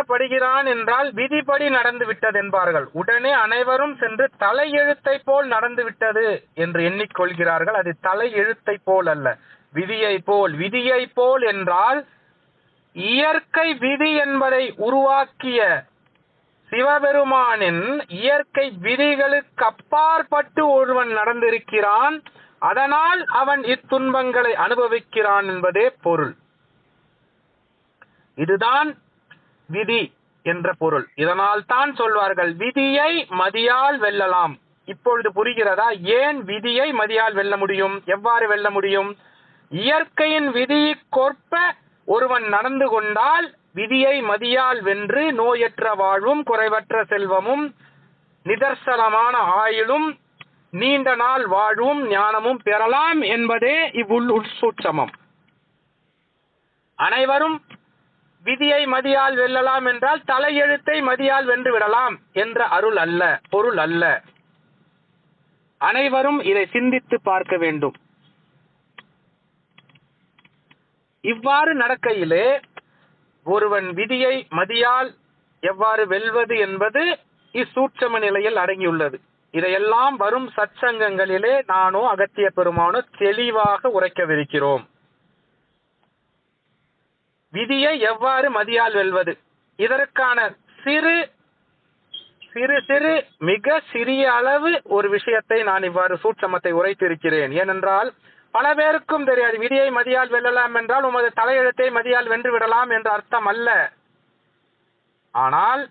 படுகிறான் என்றால் விதிப்படி நடந்து விட்டது என்பார்கள். உடனே அனைவரும் சென்று தலையெழுத்தை போல் நடந்து விட்டது என்று எண்ணிக்கொள்கிறார்கள். அது தலையெழுத்தை போல் அல்ல, விதியை போல். விதியை போல் என்றால் இயற்கை விதி என்பதை உருவாக்கிய சிவபெருமானின் இயற்கை விதிகளுக்கு அப்பாற்பட்டு ஒருவன் நடந்திருக்கிறான், அதனால் அவன் இத்துன்பங்களை அனுபவிக்கிறான் என்பதே பொருள். இதுதான் விதி என்ற பொருள். இதனால் தான் சொல்வார்கள் விதியை மதியால் வெல்லலாம். இப்பொழுது புரிகிறதா ஏன் விதியை மதியால் வெல்ல முடியும்? எவ்வாறு வெல்ல முடியும்? இயற்கையின் விதிக்கொற்ப ஒருவன் நடந்து கொண்டால் விதியை மதியால் வென்று நோயற்ற வாழ்வும் குறைவற்ற செல்வமும் நிதர்சனமான ஆயுளும் நீண்ட நாள் வாழ்வும் ஞானமும் பெறலாம் என்பதே இவ்வுட்சூட்சமம். அனைவரும் விதியை மதியால் வெல்லலாம் என்றால் தலையெழுத்தை மதியால் வென்று விடலாம் என்ற அருள் அல்ல, பொருள் அல்ல. அனைவரும் இதை சிந்தித்து பார்க்க வேண்டும். இவ்வாறு நடக்கையிலே ஒருவன் விதியை மதியால் எவ்வாறு வெல்வது என்பது இச்சூட்சம நிலையில் அடங்கியுள்ளது. இதையெல்லாம் வரும் சத்சங்கங்களிலே நானோ அகத்திய பெருமானோ தெளிவாக உரைக்கவிருக்கிறோம். விதியை எவ்வாறு மதியால் வெல்வது, இதற்கான சிறு மிக சிறிய அளவு ஒரு விஷயத்தை நான் இவ்வாறு சூட்சமத்தை உரைத்திருக்கிறேன். ஏனென்றால் பல பேருக்கும் தெரியாது விதியை மதியால் வெல்லலாம் என்றால் உமது தலையெழுத்தை மதியால் வென்று விடலாம் என்ற அர்த்தம் அல்ல. ஆனால்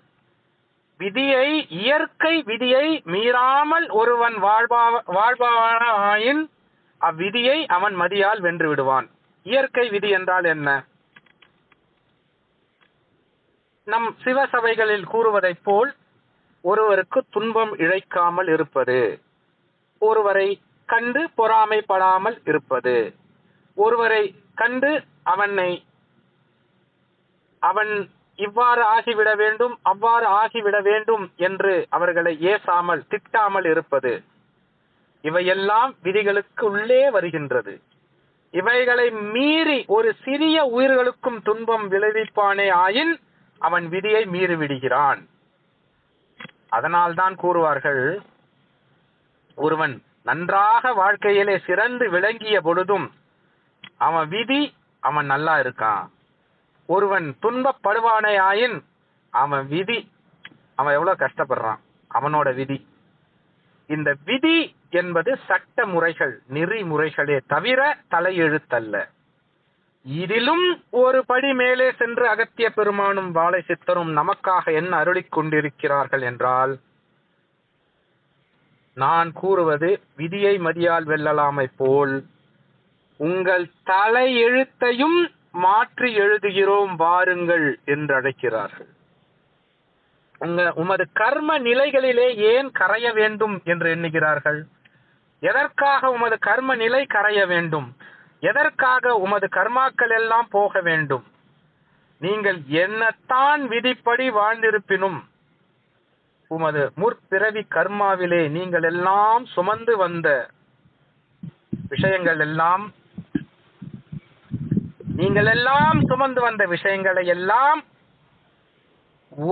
விதியை, இயற்கை விதியை மீறாமல் ஒருவன் வாழ்வானாயின் அவ்விதியை அவன் மதியால் வென்று விடுவான். இயற்கை விதி என்றால் என்ன? நம் சிவசபைகளில் கூறுவதைப் போல் ஒருவருக்கு துன்பம் இழைக்காமல் இருப்பது, ஒருவரை கண்டு பொறாமைப்படாமல் இருப்பது, ஒருவரை கண்டு அவன் இவ்வாறு ஆகிவிட வேண்டும் அவ்வாறு ஆகிவிட வேண்டும் என்று அவர்களை ஏசாமல் திட்டாமல் இருப்பது, இவையெல்லாம் விதிகளுக்கு உள்ளே வருகின்றது. இவைகளை மீறி ஒரு சிறிய உயிர்களுக்கும் துன்பம் விளைவிப்பானே ஆயின் அவன் விதியை மீறிவிடுகிறான். அதனால்தான் கூறுவார்கள், ஒருவன் நன்றாக வாழ்க்கையிலே சிறந்து விளங்கிய பொழுதும் அவன் விதி அவன் நல்லா இருக்கான். ஒருவன் துன்பப்படுவானே ஆயின் அவன் விதி அவன் எவ்வளவு கஷ்டப்படுறான், அவனோட விதி. இந்த விதி என்பது சட்ட முறைகள், நெறிமுறைகளே தவிர தலையெழுத்தல்ல. இதிலும் ஒரு படி மேலே சென்று அகத்திய பெருமானும் வாழை சித்தரும் நமக்காக என்ன அருளிக் கொண்டிருக்கிறார்கள் என்றால், நான் கூறுவது விதியை மதியால் வெல்லலாமை போல் உங்கள் தலையெழுத்தையும் மாற்றி எழுதுகிறோம் வாருங்கள் என்று அழைக்கிறார்கள். உமது கர்ம நிலைகளிலே ஏன் கரைய வேண்டும் என்று எண்ணுகிறார்கள்? எதற்காக உமது கர்ம நிலை கரைய வேண்டும்? எதற்காக உமது கர்மாக்கள் எல்லாம் போக வேண்டும்? நீங்கள் என்னத்தான் விதிப்படி வாழ்ந்திருப்பினும் உமது முற்பிறவி கர்மாவிலே நீங்கள் எல்லாம் சுமந்து வந்த விஷயங்கள் எல்லாம், நீங்கள் எல்லாம் சுமந்து வந்த விஷயங்களை எல்லாம்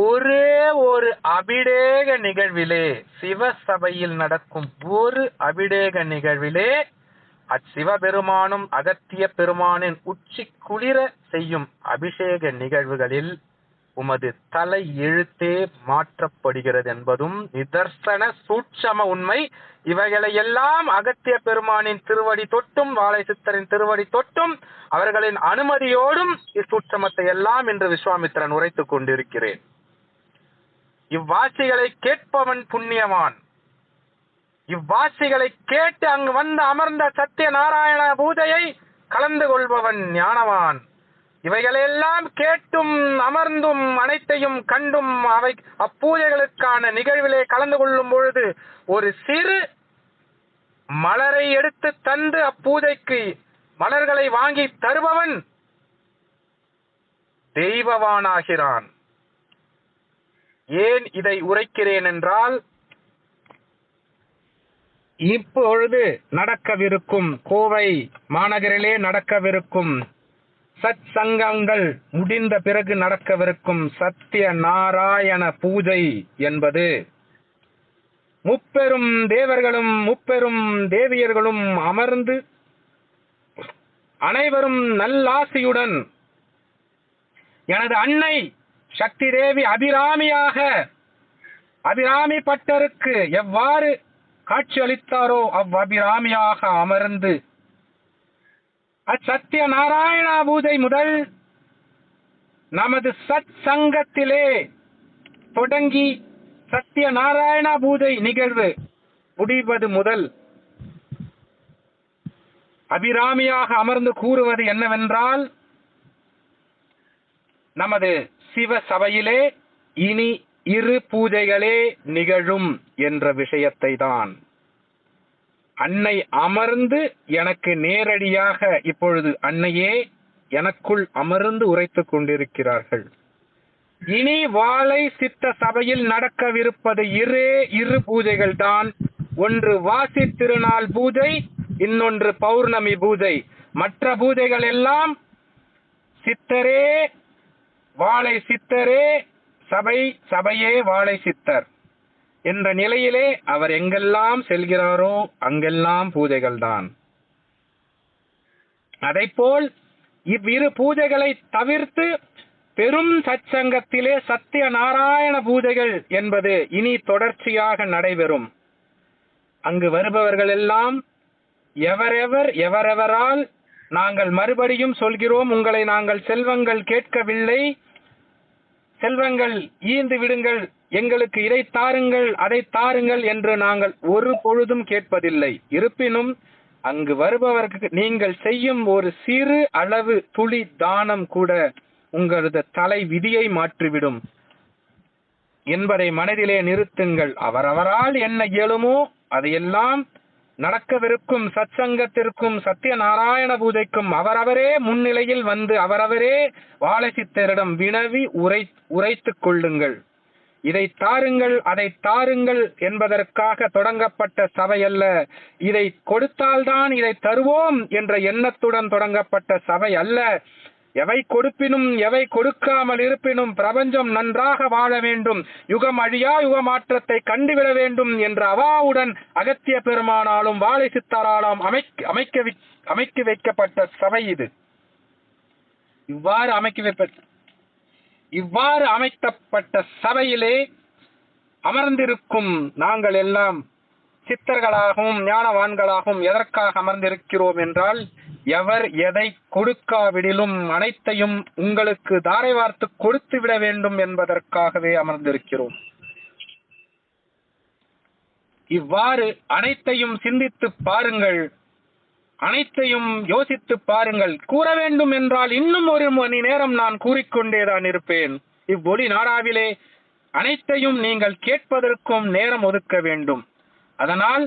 ஒரே ஒரு அபிடேக நிகழ்விலே, சிவசபையில் நடக்கும் ஒரு அபிடேக நிகழ்விலே அச்சிவபெருமானும் அகத்திய பெருமானின் உச்சி குளிர செய்யும் அபிஷேக நிகழ்வுகளில் உமது தலை எழுத்தே மாற்றப்படுகிறது என்பதும் நிதர்சன சூட்சம உண்மை. இவைகளை எல்லாம் அகத்திய பெருமானின் திருவடி தொட்டும் வாழை சித்தரின் திருவடி தொட்டும் அவர்களின் அனுமதியோடும் இச்சூட்சமத்தை எல்லாம் இன்று விஸ்வாமித்திரன் உரைத்துக் கொண்டிருக்கிறேன். இவ்வாட்சிகளை கேட்பவன் புண்ணியவான். இவ்வாட்சிகளை கேட்டு அங்கு வந்து அமர்ந்த சத்திய நாராயண பூஜையை கலந்து கொள்பவன் ஞானவான். இவைகளெல்லாம் கேட்டும் அமர்ந்தும் அனைத்தையும் கண்டும் அவை அப்பூஜைகளுக்கான நிகழ்விலே கலந்து கொள்ளும் பொழுது ஒரு சிறு மலரை எடுத்து தந்து அப்பூஜைக்கு மலர்களை வாங்கி தருபவன் தெய்வவானாகிறான். ஏன் இதை உரைக்கிறேன் என்றால், இப்பொழுது நடக்கவிருக்கும் கோவை மாநகரிலே நடக்கவிருக்கும் சத் சங்கங்கள் முடிந்த பிறகு நடக்கவிருக்கும் சத்திய நாராயண பூஜை என்பது முப்பெரும் தேவர்களும் முப்பெரும் தேவியர்களும் அமர்ந்து அனைவரும் நல்லாசியுடன் எனது அன்னை சக்தி தேவி அபிராமி பட்டருக்கு எவ்வாறு காட்சியளித்தாரோ அவ்விராமியாக அமர்ந்து அச்சத்திய நாராயண பூஜை முதல் நமது சத் சங்கத்திலே தொடங்கி சத்திய நாராயண பூஜை நிகழ்வு முடிவது முதல் அபிராமியாக அமர்ந்து கூறுவது என்னவென்றால், நமது சிவ சபையிலே இனி 2 பூஜைகளே நிகழும் என்ற விஷயத்தை தான் அன்னை அமர்ந்து எனக்கு நேரடியாக இப்பொழுது அன்னையே எனக்குள் அமர்ந்து உரைத்துக் கொண்டிருக்கிறார்கள். இனி வாழை சித்த சபையில் நடக்கவிருப்பது 2 பூஜைகள் தான். ஒன்று வாசி திருநாள் பூஜை, இன்னொன்று பௌர்ணமி பூஜை. மற்ற பூஜைகள் எல்லாம் சித்தரே வாழை சித்தரே, சபையே வாழை சித்தர் என்ற நிலையிலே அவர் எங்கெல்லாம் செல்கிறாரோ அங்கெல்லாம் பூஜைகள் தான். அதைப்போல் 2 பூஜைகளை தவிர்த்து பெரும் சச்சங்கத்திலே சத்திய நாராயண பூஜைகள் என்பது இனி தொடர்ச்சியாக நடைபெறும். அங்கு வருபவர்கள் எல்லாம் எவரெவரால் நாங்கள் மறுபடியும் சொல்கிறோம், உங்களை நாங்கள் செல்வங்கள் கேட்கவில்லை, செல்வங்கள் ஈந்து விடுங்கள், எங்களுக்கு இதை தாருங்கள் அதை தாருங்கள் என்று நாங்கள் ஒரு பொழுதும் கேட்பதில்லை. இருப்பினும் அங்கு வருபவர்களுக்கு நீங்கள் செய்யும் ஒரு சிறு அளவு துளி தானம் கூட உங்களது தலை விதியை மாற்றிவிடும் என்பதை மனதிலே நிறுத்துங்கள். அவரவரால் என்ன இயலுமோ அதையெல்லாம் நடக்கவிருக்கும் சத்சங்கத்திற்கும் சத்திய நாராயண பூஜைக்கும் அவரவரே முன்னிலையில் வந்து அவரவரே வாழை சித்தரிடம் வினவி உரைத்துக் கொள்ளுங்கள். இதை தாருங்கள் அதை தாருங்கள் என்பதற்காக தொடங்கப்பட்ட சபை அல்ல. இதை கொடுத்தால்தான் இதை தருவோம் என்ற எண்ணத்துடன் தொடங்கப்பட்ட சபை அல்ல. எவை கொடுப்பினும் எவை கொடுக்காமல் இருப்பினும் பிரபஞ்சம் நன்றாக வாழ வேண்டும், யுகம் அழியா யுக மாற்றத்தை கண்டுவிட வேண்டும் என்ற அவாவுடன் அகத்திய பெருமானாலும் வாழை சித்தராலும் அமைக்க வைக்கப்பட்ட சபை இது. இவ்வாறு அமைக்கப்பட்ட சபையிலே அமர்ந்திருக்கும் நாங்கள் எல்லாம் சித்தர்களாகவும் ஞானவான்களாகவும் எதற்காக அமர்ந்திருக்கிறோம் என்றால், எவர் எதை கொடுக்காவிடிலும் அனைத்தையும் உங்களுக்கு தாரை வார்த்து கொடுத்து விட வேண்டும் என்பதற்காகவே அமர்ந்திருக்கிறோம். இவ்வாறு அனைத்தையும் சிந்தித்து பாருங்கள், அனைத்தையும் யோசித்து பாருங்கள். கூற வேண்டும் என்றால் இன்னும் 1 மணி நேரம் நான் கூறிக்கொண்டேதான் இருப்பேன். இவ்வொளி நாடாவிலே அனைத்தையும் நீங்கள் கேட்பதற்கும் நேரம் ஒதுக்க வேண்டும். அதனால்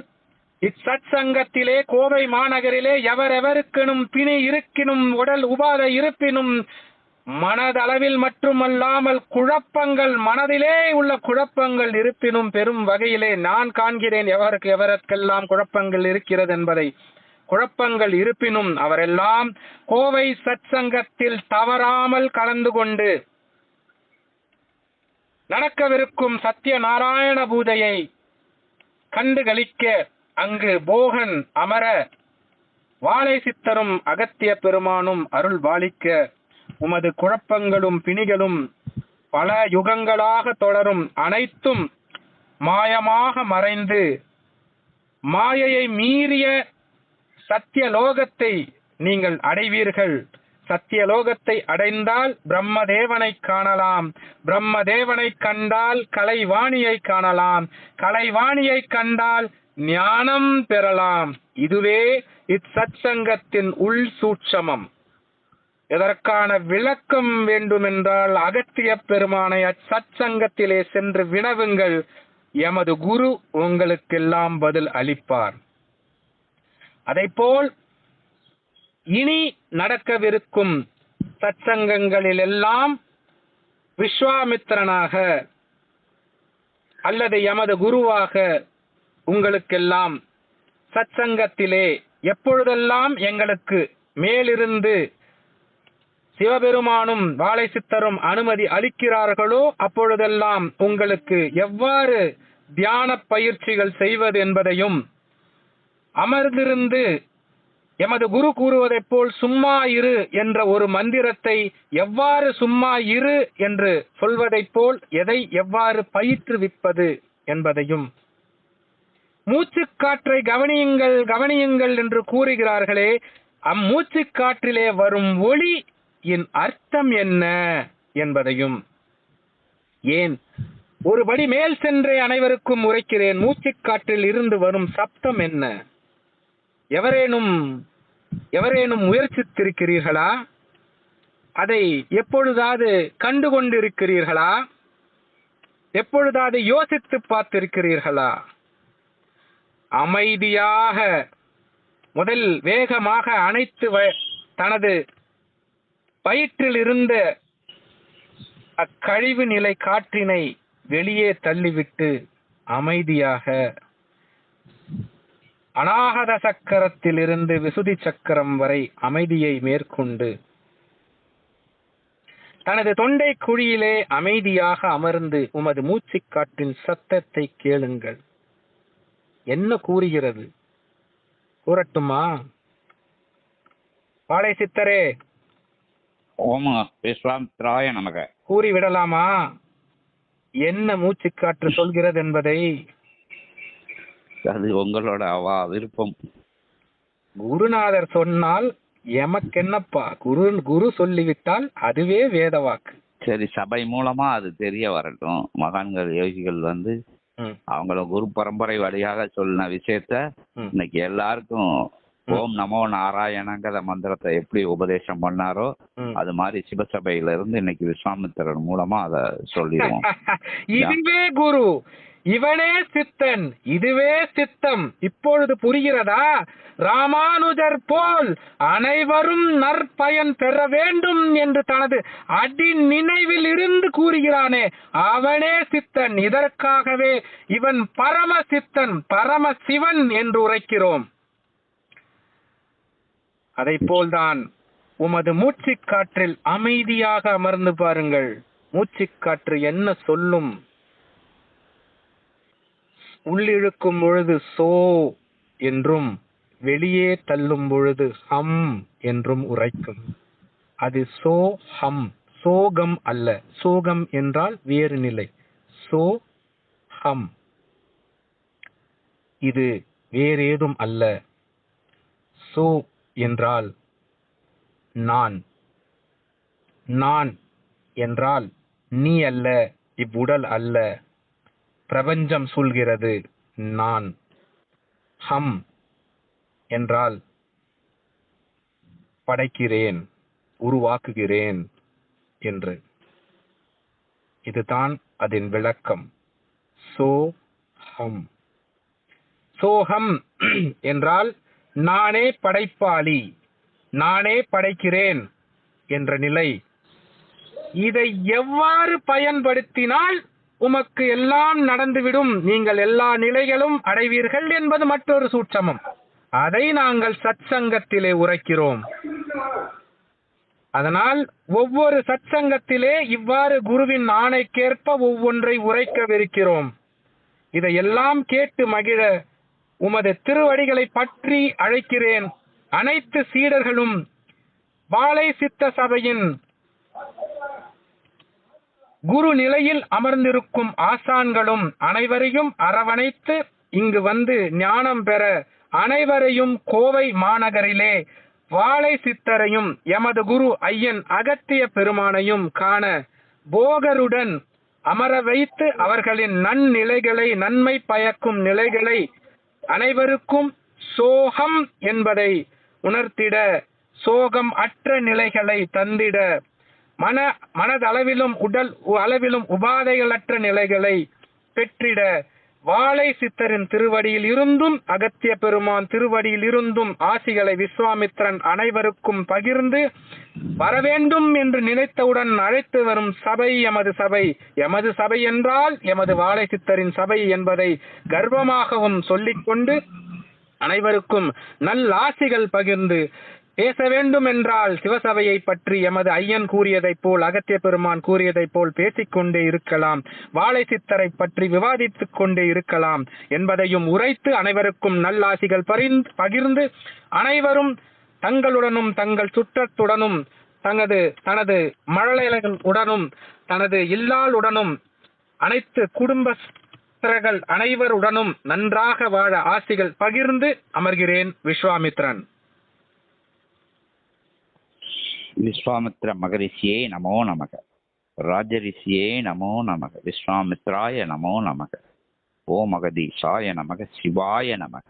இச்சத் சங்கத்திலே கோவை மாநகரிலே எவரெவருக்கெனும் பிணி இருக்கினும் உடல் உபாதை இருப்பினும் மனதளவில் மட்டுமல்லாமல் குழப்பங்கள் மனதிலே உள்ள குழப்பங்கள் இருப்பினும் பெரும் வகையிலே நான் காண்கிறேன் எவருக்கெல்லாம் குழப்பங்கள் இருக்கிறது என்பதை. குழப்பங்கள் இருப்பினும் அவரெல்லாம் கோவை சத் சங்கத்தில் தவறாமல் கலந்து கொண்டு நடக்கவிருக்கும் சத்திய நாராயண பூஜையை கண்டுகளிக்க அங்கு போகன் அமர வாழை சித்தரும் அகத்திய பெருமானும் அருள் பாலிக்க உமது குழப்பங்களும் பிணிகளும் பல யுகங்களாக தொடரும் அனைத்தும் மாயமாக மறைந்து மாயையை மீறிய சத்தியலோகத்தை நீங்கள் அடைவீர்கள். சத்தியலோகத்தை அடைந்தால் பிரம்மதேவனை காணலாம், பிரம்மதேவனை கண்டால் கலைவாணியை காணலாம், கலைவாணியை கண்டால் ஞானம் பெறலாம். இதுவே இச்சத் சங்கத்தின் உள் சூட்சமம். இதற்கான விளக்கம் வேண்டுமென்றால் அகத்திய பெருமானை அச்சத் சங்கத்திலே சென்று வினவுங்கள். எமது குரு உங்களுக்கெல்லாம் பதில் அளிப்பார். அதைப்போல் இனி நடக்கவிருக்கும் சத்சங்கங்களிலெல்லாம் விஸ்வாமித்திரனாக அல்லது எமது குருவாக உங்களுக்கெல்லாம் சத்சங்கத்திலே எப்பொழுதெல்லாம் எங்களுக்கு மேலிருந்து சிவபெருமானும் வாழை சித்தரும் அனுமதி அளிக்கிறார்களோ அப்பொழுதெல்லாம் உங்களுக்கு எவ்வாறு தியான பயிற்சிகள் செய்வது என்பதையும், அமர்ந்திருந்து எமது குரு கூறுவதைப் போல் சும்மா இரு என்ற ஒரு மந்திரத்தை எவ்வாறு சும்மா இரு என்று சொல்வதைப் போல் எதை எவ்வாறு பயிற்றுவிப்பது என்பதையும், மூச்சுக்காற்றை கவனியுங்கள் கவனியுங்கள் என்று கூறுகிறார்களே, அம்மூச்சுக்காற்றிலே வரும் ஒளி என் அர்த்தம் என்ன என்பதையும், ஏன் ஒருபடி மேல் சென்றே அனைவருக்கும் உரைக்கிறேன், மூச்சுக்காற்றில் இருந்து வரும் சப்தம் என்ன? எவரேனும் முயற்சித்திருக்கிறீர்களா? அதை எப்பொழுதாவது கண்டுகொண்டிருக்கிறீர்களா? எப்பொழுதாவது யோசித்து பார்த்திருக்கிறீர்களா? அமைதியாக முதல் வேகமாக அனைத்து தனது வயிற்றில் இருந்த அக்கழிவு நிலை காற்றினை வெளியே தள்ளிவிட்டு அமைதியாக அநாகத சக்கரத்தில் இருந்து விசுதி சக்கரம் வரை அமைதியை மேற்கொண்டு தனது தொண்டை குழியிலே அமைதியாக அமர்ந்து உமது மூச்சுக்காற்றின் சத்தத்தை கேளுங்கள். என்ன கூறுகிறது? கூறட்டுமா? வாழை சித்தரே, ஓம் விஸ்வாமித்ராய நமக. கூறிவிடலாமா என்ன மூச்சுக்காற்று சொல்கிறது என்பதை? அது உங்களோட விருப்பம். குருநாதர் சொன்னால் எமக்கென்னப்பா, குரு சொல்லிவிட்டால் அதுவே வேத வாக்கு. சரி, சபை மூலமா அது தெரிய வரட்டும். மகான்கள் யோகிகள் அவங்கள குரு பரம்பரை வழியாக சொன்ன விஷயத்த இன்னைக்கு எல்லாருக்கும் ஓம் நமோ நாராயணங்கிற மந்திரத்தை எப்படி உபதேசம் பண்ணாரோ அது மாதிரி சிவசபையில இருந்து இன்னைக்கு விஸ்வாமித்திரன் மூலமா அத சொல்லிடுவோம். இதுவே குரு, இவனே சித்தன், இதுவே சித்தம். இப்பொழுது புரிகிறதா? ராமானுஜர் போல் அனைவரும் நற்பயன் பெற வேண்டும் என்று தனது அடி நினைவில் இருந்து கூறுகிறானே, அவனே சித்தன். இதற்காகவே இவன் பரம சித்தன், பரம சிவன் என்று உரைக்கிறோம். அதை போல்தான் உமது மூச்சுக்காற்றில் அமைதியாக அமர்ந்து பாருங்கள். மூச்சுக்காற்று என்ன சொல்லும்? உள்ளிழுக்கும் பொழுது சோ என்றும் வெளியே தள்ளும் பொழுது ஹம் என்றும் உரைக்கும். அது சோ ஹம், சோகம் அல்ல. சோகம் என்றால் வேறு நிலை. சோ ஹம், இது வேறேதும் அல்ல. சோ என்றால் நான், நான் என்றால் நீ அல்ல, இவ்வுடல் அல்ல, பிரபஞ்சம் சொல்கிறது நான். ஹம் என்றால் படைக்கிறேன், உருவாக்குகிறேன் என்று. இதுதான் அதன் விளக்கம். சோஹம். சோஹம் என்றால் நானே படைப்பாளி, நானே படைக்கிறேன் என்ற நிலை. இதை எவ்வாறு பயன்படுத்தினால் உமக்கு எல்லாம் நடந்துவிடும், நீங்கள் எல்லா நிலைகளும் அடைவீர்கள் என்பது மற்றொரு சூட்சமம். அதை நாங்கள் சத்சங்கத்திலே உரைக்கிறோம். அதனால் ஒவ்வொரு சத்சங்கத்திலே இவ்வாறு குருவின் ஆணைக்கேற்ப ஒவ்வொன்றை உரைக்கவிருக்கிறோம். இதையெல்லாம் கேட்டு மகிழ உமது திருவடிகளை பற்றி அழைக்கிறேன். அனைத்து சீடர்களும் வாழை சித்த சபையின் குரு நிலையில் அமர்ந்திருக்கும் ஆசான்களும் அனைவரையும் அரவணைத்து இங்கு வந்து ஞானம் பெற அனைவரையும் கோவை மாநகரிலே வாழை சித்தரையும் எமது குரு ஐயன் அகத்திய பெருமானையும் காண போகருடன் அமர வைத்து அவர்களின் நன்னிலைகளை, நன்மை பயக்கும் நிலைகளை அனைவருக்கும் சோகம் என்பதை உணர்த்திட, சோகம் அற்ற நிலைகளை தந்திட, மனதளவிலும் உடல் அளவிலும் உபாதைகளற்ற நிலைகளை பெற்றிட வாழை சித்தரின் திருவடியில் இருந்தும் அகத்திய பெருமான் திருவடியில் இருந்தும் ஆசிகளை விஸ்வாமித்திரன் அனைவருக்கும் பகிர்ந்து வரவேண்டும் என்று நினைத்தவுடன் அழைத்து வரும் சபை எமது சபை. எமது சபை என்றால் எமது வாழை சித்தரின் சபை என்பதை கர்வமாகவும் சொல்லிக்கொண்டு அனைவருக்கும் நல்லாசிகள் பகிர்ந்து பேச வேண்டும் என்றால் சிவசபையை பற்றி எமது ஐயன் கூறியதைப் போல், அகத்திய பெருமான் கூறியதைப் போல் பேசிக்கொண்டே இருக்கலாம், வாழை சித்தரை பற்றி விவாதித்துக் கொண்டே இருக்கலாம் என்பதையும் உரைத்து அனைவருக்கும் நல்லாசிகள் பகிர்ந்து அனைவரும் தங்களுடனும் தங்கள் சுற்றத்துடனும் தனது மழலைகளுடனும் தனது இல்லாளுடனும் அனைத்து குடும்பஸ்தர்கள் அனைவருடனும் நன்றாக வாழ ஆசிகள் பகிர்ந்து அமர்கிறேன். விஸ்வாமித்ரன். விஸ்வாமித்ர மகரிஷியே நமோ நமக. ராஜரிஷியே நமோ நமக. விஸ்வாமித்ராய நமோ நமக. ஓம் அகதீஷாய நமக. சிவாய நமக.